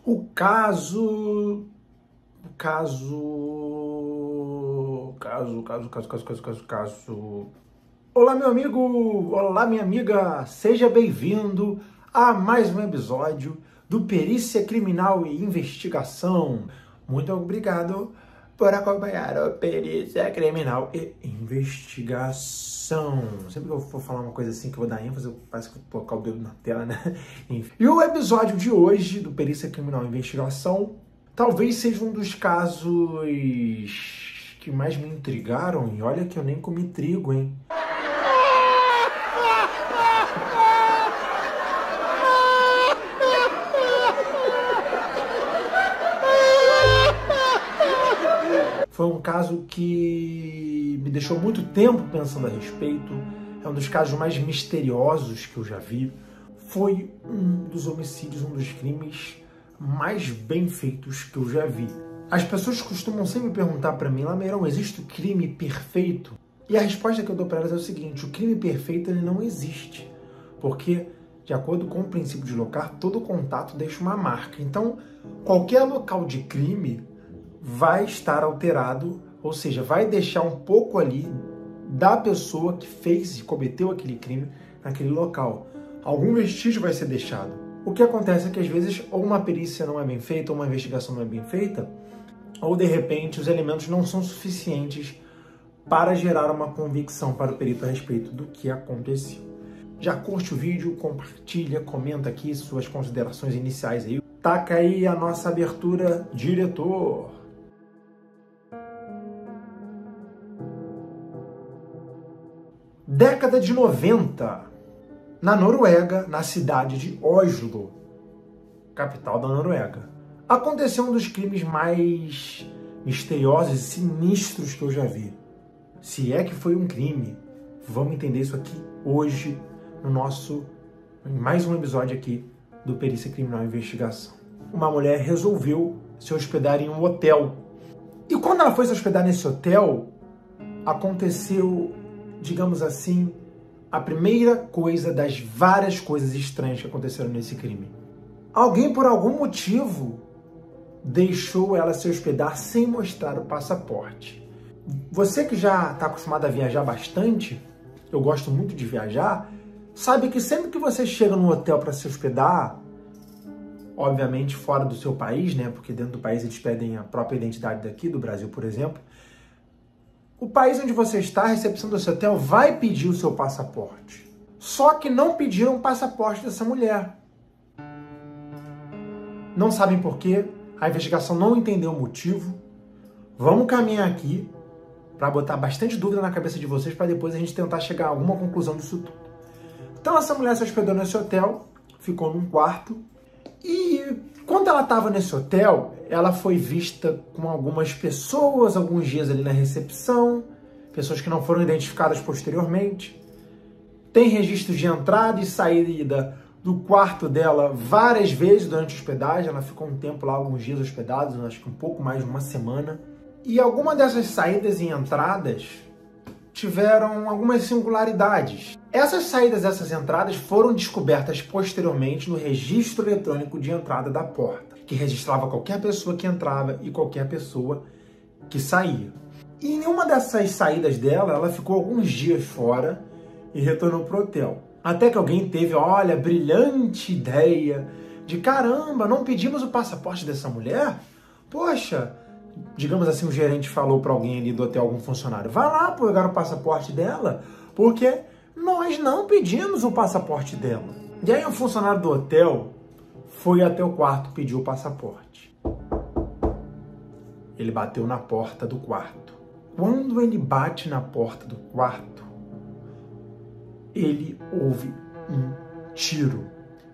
O caso... Olá, meu amigo! Olá, minha amiga! Seja bem-vindo a mais um episódio do Perícia Criminal e Investigação. Muito obrigado por acompanhar o Perícia Criminal e Investigação. Sempre que eu for falar uma coisa assim que eu vou dar ênfase, parece que eu vou colocar o dedo na tela, né? Enfim. E o episódio de hoje do Perícia Criminal e Investigação talvez seja um dos casos que mais me intrigaram. E olha que eu nem comi trigo, hein? Foi um caso que me deixou muito tempo pensando a respeito. É um dos casos mais misteriosos que eu já vi. Foi um dos homicídios, um dos crimes mais bem feitos que eu já vi. As pessoas costumam sempre perguntar para mim: Lameirão, existe o crime perfeito? E a resposta que eu dou para elas é o seguinte: o crime perfeito ele não existe. Porque, de acordo com o princípio de Locard, todo contato deixa uma marca. Então, qualquer local de crime vai estar alterado, ou seja, vai deixar um pouco ali da pessoa que fez e cometeu aquele crime naquele local. Algum vestígio vai ser deixado. O que acontece é que às vezes ou uma perícia não é bem feita, ou uma investigação não é bem feita, ou de repente os elementos não são suficientes para gerar uma convicção para o perito a respeito do que aconteceu. Já curte o vídeo, compartilha, comenta aqui suas considerações iniciais aí. Taca aí a nossa abertura, diretor! Década de 90, na Noruega, na cidade de Oslo, capital da Noruega, aconteceu um dos crimes mais misteriosos e sinistros que eu já vi. Se é que foi um crime, vamos entender isso aqui hoje em mais um episódio aqui do Perícia Criminal e Investigação. Uma mulher resolveu se hospedar em um hotel. E quando ela foi se hospedar nesse hotel, aconteceu, digamos assim, a primeira coisa das várias coisas estranhas que aconteceram nesse crime. Alguém, por algum motivo, deixou ela se hospedar sem mostrar o passaporte. Você que já está acostumado a viajar bastante, eu gosto muito de viajar, sabe que sempre que você chega num hotel para se hospedar, obviamente fora do seu país, né? Porque dentro do país eles pedem a própria identidade daqui, do Brasil, por exemplo. O país onde você está, a recepção do seu hotel, vai pedir o seu passaporte. Só que não pediram o passaporte dessa mulher. Não sabem por quê, a investigação não entendeu o motivo. Vamos caminhar aqui para botar bastante dúvida na cabeça de vocês, para depois a gente tentar chegar a alguma conclusão disso tudo. Então essa mulher se hospedou nesse hotel, ficou num quarto, e quando ela estava nesse hotel, ela foi vista com algumas pessoas, alguns dias ali na recepção, pessoas que não foram identificadas posteriormente. Tem registros de entrada e saída do quarto dela várias vezes durante a hospedagem. Ela ficou um tempo lá, alguns dias hospedados, acho que um pouco mais de uma semana. E alguma dessas saídas e entradas tiveram algumas singularidades. Essas saídas, essas entradas foram descobertas posteriormente no registro eletrônico de entrada da porta, que registrava qualquer pessoa que entrava e qualquer pessoa que saía. E em uma dessas saídas dela, ela ficou alguns dias fora e retornou para o hotel. Até que alguém teve, olha, a brilhante ideia de caramba, não pedimos o passaporte dessa mulher? Poxa, digamos assim, o gerente falou para alguém ali do hotel, algum funcionário, vai lá pegar o passaporte dela, porque nós não pedimos o passaporte dela. E aí o funcionário do hotel foi até o quarto, pediu o passaporte. Ele bateu na porta do quarto. Quando ele bate na porta do quarto, ele ouve um tiro.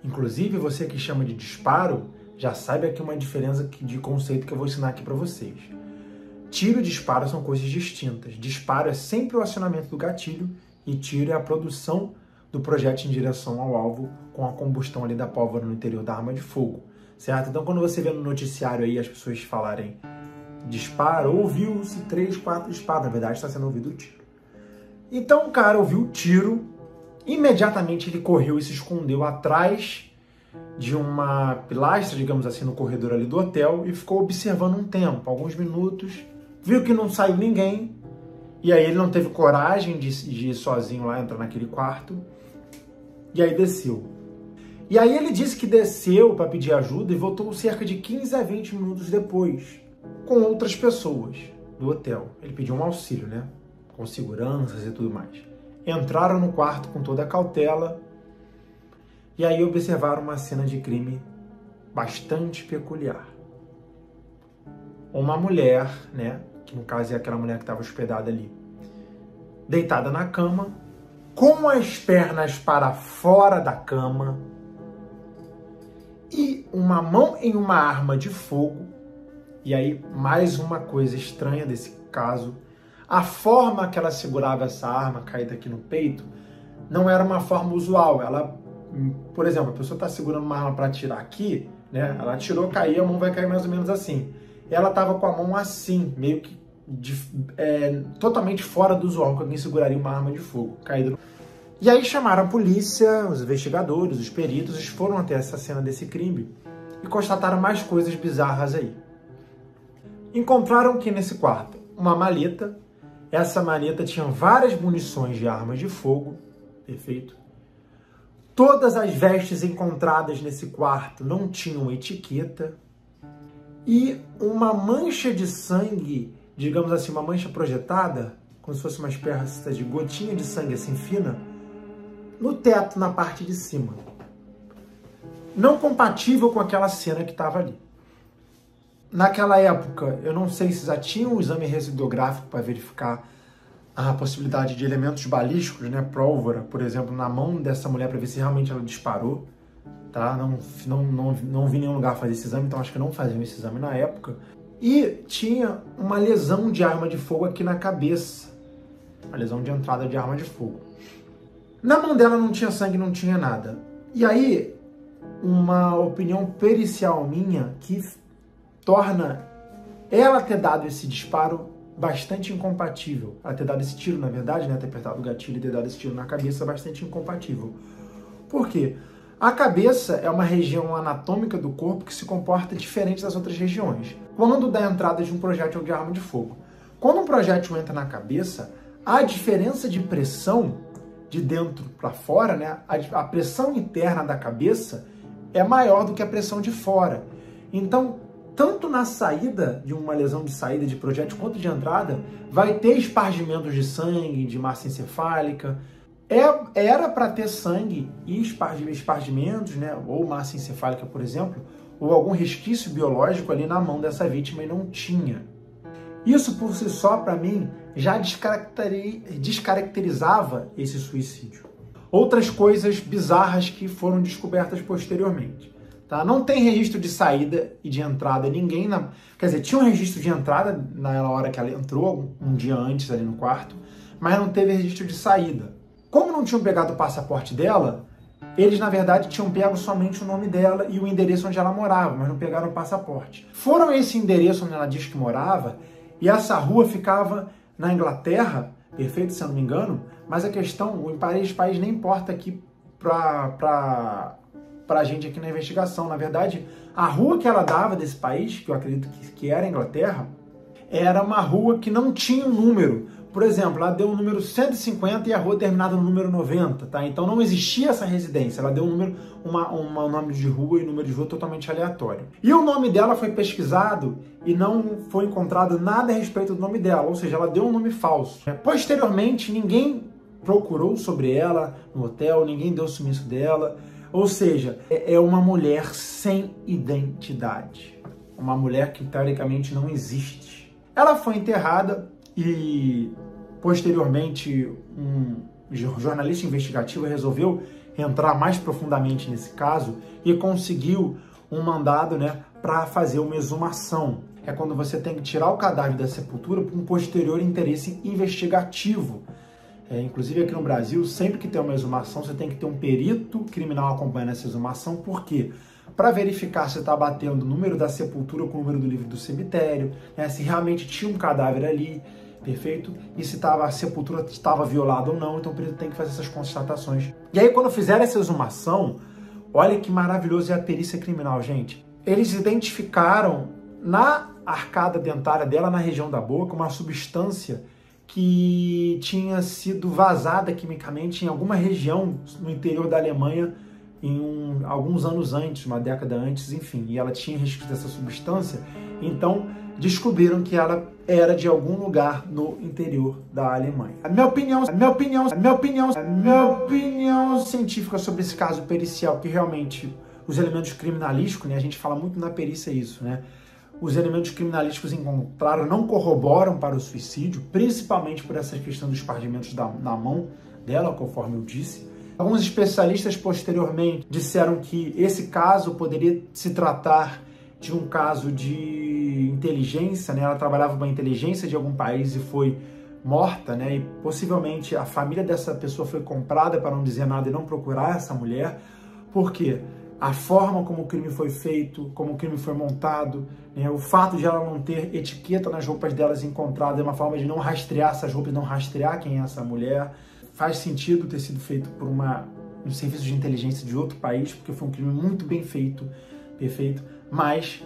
Inclusive, você que chama de disparo, já sabe aqui uma diferença de conceito que eu vou ensinar aqui para vocês. Tiro e disparo são coisas distintas. Disparo é sempre o acionamento do gatilho e tiro é a produção do projétil em direção ao alvo com a combustão ali da pólvora no interior da arma de fogo, certo? Então, quando você vê no noticiário aí as pessoas falarem disparo, ouviu-se 3, 4 disparos, na verdade está sendo ouvido o tiro. Então, o cara ouviu o tiro, imediatamente ele correu e se escondeu atrás de uma pilastra, digamos assim, no corredor ali do hotel e ficou observando um tempo, alguns minutos, viu que não saiu ninguém e aí ele não teve coragem de ir sozinho lá, entrar naquele quarto e aí desceu. E aí ele disse que desceu para pedir ajuda e voltou cerca de 15 a 20 minutos depois, com outras pessoas do hotel. Ele pediu um auxílio, né? Com seguranças e tudo mais. Entraram no quarto com toda a cautela e aí observaram uma cena de crime bastante peculiar. Uma mulher, né? Que no caso é aquela mulher que estava hospedada ali, deitada na cama, com as pernas para fora da cama e uma mão em uma arma de fogo. E aí, mais uma coisa estranha desse caso, a forma que ela segurava essa arma caída aqui no peito não era uma forma usual. Ela, por exemplo, a pessoa está segurando uma arma para atirar aqui, né? Ela atirou, caiu, a mão vai cair mais ou menos assim. Ela estava com a mão assim, meio que totalmente fora do usual, que alguém seguraria uma arma de fogo caída. E aí chamaram a polícia, os investigadores, os peritos, eles foram até essa cena desse crime e constataram mais coisas bizarras aí. Encontraram que nesse quarto uma maleta, essa maleta tinha várias munições de armas de fogo, perfeito? Todas as vestes encontradas nesse quarto não tinham etiqueta e uma mancha de sangue, digamos assim, uma mancha projetada, como se fosse uma espécie de gotinha de sangue assim fina, no teto, na parte de cima. Não compatível com aquela cena que estava ali. Naquela época, eu não sei se já tinha um exame residuográfico para verificar a possibilidade de elementos balísticos, né, pólvora, por exemplo, na mão dessa mulher para ver se realmente ela disparou, tá? Não vi nenhum lugar fazer esse exame, então acho que não faziam esse exame na época. E tinha uma lesão de arma de fogo aqui na cabeça, uma lesão de entrada de arma de fogo. Na mão dela não tinha sangue, não tinha nada. E aí, uma opinião pericial minha que torna ela ter dado esse disparo bastante incompatível. Ela ter dado esse tiro, na verdade, né? Ter apertado o gatilho e ter dado esse tiro na cabeça bastante incompatível. Por quê? A cabeça é uma região anatômica do corpo que se comporta diferente das outras regiões. Quando dá entrada de um projétil de arma de fogo. Quando um projétil entra na cabeça, a diferença de pressão de dentro para fora, né? A pressão interna da cabeça é maior do que a pressão de fora. Então, tanto na saída de uma lesão de saída de projétil quanto de entrada, vai ter espargimentos de sangue, de massa encefálica. Era para ter sangue e espargimentos, né? Ou massa encefálica, por exemplo, ou algum resquício biológico ali na mão dessa vítima e não tinha. Isso por si só, para mim, já descaracterizava esse suicídio. Outras coisas bizarras que foram descobertas posteriormente. Tá? Não tem registro de saída e de entrada, quer dizer, tinha um registro de entrada na hora que ela entrou, um dia antes ali no quarto, mas não teve registro de saída. Como não tinham pegado o passaporte dela, eles, na verdade, tinham pego somente o nome dela e o endereço onde ela morava, mas não pegaram o passaporte. Foram a esse endereço onde ela disse que morava, e essa rua ficava na Inglaterra, perfeito, se eu não me engano, mas a questão, o país nem importa aqui pra gente aqui na investigação. Na verdade, a rua que ela dava desse país, que eu acredito que era a Inglaterra, era uma rua que não tinha um número. Por exemplo, ela deu o número 150 e a rua terminada no número 90, tá? Então não existia essa residência, ela deu um número, um nome de rua e número de rua totalmente aleatório. E o nome dela foi pesquisado e não foi encontrado nada a respeito do nome dela, ou seja, ela deu um nome falso. Posteriormente, ninguém procurou sobre ela no hotel, ninguém deu o sumiço dela, ou seja, é uma mulher sem identidade, uma mulher que teoricamente não existe. Ela foi enterrada e posteriormente um jornalista investigativo resolveu entrar mais profundamente nesse caso e conseguiu um mandado, né, para fazer uma exumação. É quando você tem que tirar o cadáver da sepultura por um posterior interesse investigativo. Inclusive aqui no Brasil, sempre que tem uma exumação, você tem que ter um perito criminal acompanhando essa exumação. Por quê? Para verificar se está batendo o número da sepultura com o número do livro do cemitério, né, se realmente tinha um cadáver ali, perfeito? E se a sepultura estava violada ou não, então o perito tem que fazer essas constatações. E aí, quando fizeram essa exumação, Olha que maravilhoso é a perícia criminal, gente. Eles identificaram na arcada dentária dela, na região da boca, uma substância que tinha sido vazada quimicamente em alguma região no interior da Alemanha alguns anos antes, uma década antes, enfim, e ela tinha resquício dessa substância, então descobriram que ela era de algum lugar no interior da Alemanha. A minha opinião científica sobre esse caso pericial, que realmente os elementos criminalísticos, né, a gente fala muito na perícia isso, né? Os elementos criminalísticos encontraram não corroboram para o suicídio, principalmente por essa questão dos espargimentos na mão dela, conforme eu disse. Alguns especialistas posteriormente disseram que esse caso poderia se tratar de um caso de inteligência, né? Ela trabalhava com a inteligência de algum país e foi morta, né? E possivelmente a família dessa pessoa foi comprada, para não dizer nada, e não procurar essa mulher. Por quê? A forma como o crime foi feito, como o crime foi montado, né? O fato de ela não ter etiqueta nas roupas delas encontrada é uma forma de não rastrear essas roupas, não rastrear quem é essa mulher. Faz sentido ter sido feito por um serviço de inteligência de outro país, porque foi um crime muito bem feito, perfeito, mas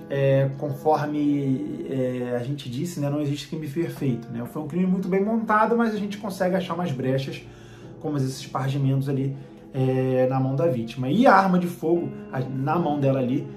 conforme a gente disse, né, não existe crime perfeito, né? Foi um crime muito bem montado, mas a gente consegue achar umas brechas, como esses espargimentos ali na mão da vítima. E a arma de fogo na mão dela ali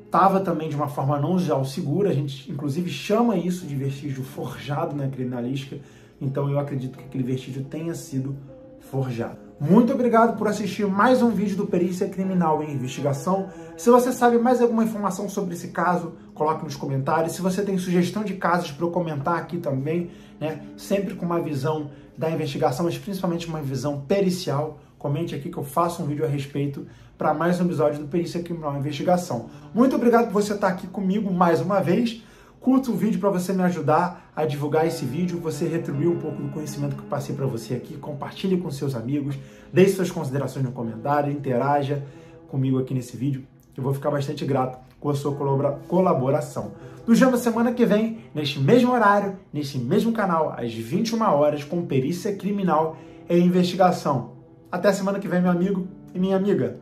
estava também de uma forma não usual segura, a gente inclusive chama isso de vestígio forjado na criminalística, então eu acredito que aquele vestígio tenha sido forjado. Muito obrigado por assistir mais um vídeo do Perícia Criminal em Investigação. Se você sabe mais alguma informação sobre esse caso, coloque nos comentários. Se você tem sugestão de casos para eu comentar aqui também, né, sempre com uma visão da investigação, mas principalmente uma visão pericial, comente aqui que eu faço um vídeo a respeito para mais um episódio do Perícia Criminal em Investigação. Muito obrigado por você estar aqui comigo mais uma vez. Curta o vídeo para você me ajudar a divulgar esse vídeo, você retribuir um pouco do conhecimento que eu passei para você aqui, compartilhe com seus amigos, deixe suas considerações no comentário, interaja comigo aqui nesse vídeo, eu vou ficar bastante grato com a sua colaboração. Nos vemos semana que vem, neste mesmo horário, neste mesmo canal, às 21 horas, com Perícia Criminal em Investigação. Até semana que vem, meu amigo e minha amiga.